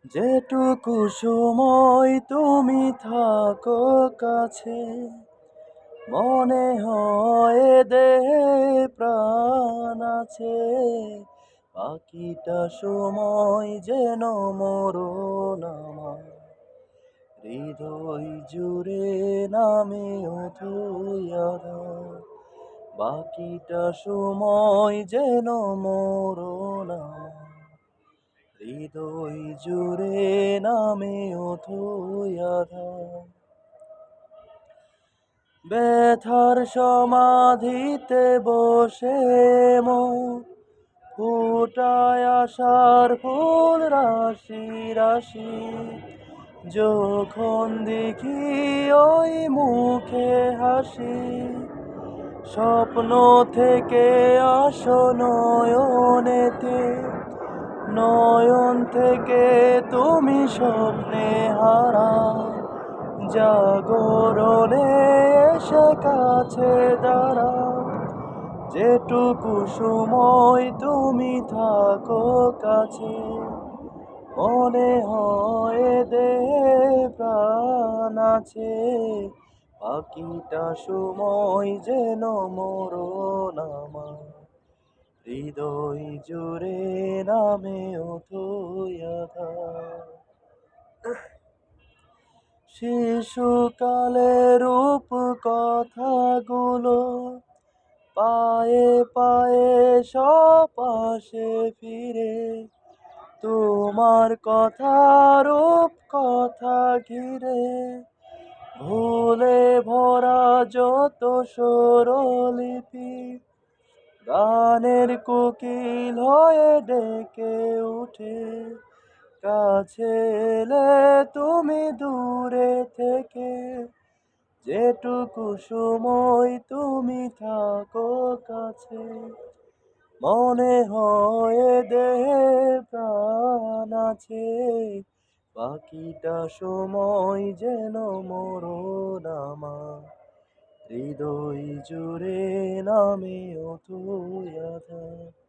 যেটুকু সময় তুমি থাকো কাছে, মনে হয় দেহে প্রাণ আছে। বাকিটা সময় যেন মরণ আমার, হৃদয় জুড়ে নামে অথই আধার। বাকিটা সময় যেন মরণ আমার, হৃদয় জুড়ে নামে অথই আধার। ব্যথার সমাধিতে বসে মন ফুটায় আশার ফুল রাশি রাশি। যখন দেখি ওই মুখে হাসি, স্বপ্ন থেকে আসো নয়নেতে, নয়ন থেকে তুমি স্বপ্নে হারা। জাগরণে এসে কাছে দাঁড়াও, যেটুকু সময় তুমি থাকো কাছে, মনে হয় দেহে প্রাণ আছে। বাকিটা সময় যেন মরণ আমার, হৃদয় জুড়ে নামে অথই আধার। শিশুকালের রূপ কথাগুলো পায়ে পায়ে সব আসে ফিরে। তোমার কথা রূপ কথা ঘিরে, ভুলে ভরা যত স্বরলিপি, গানের কোকিল হয়ে ডেকে উঠে। কাছে এলে তুমি দূরে থেকে, যেটুকু সময় তুমি থাকো কাছে, মনে হয় দেহে প্রাণ আছে। বাকিটা সময় যেন মরণ আমার, হৃদয় জুড়ে নামে অথই আধার।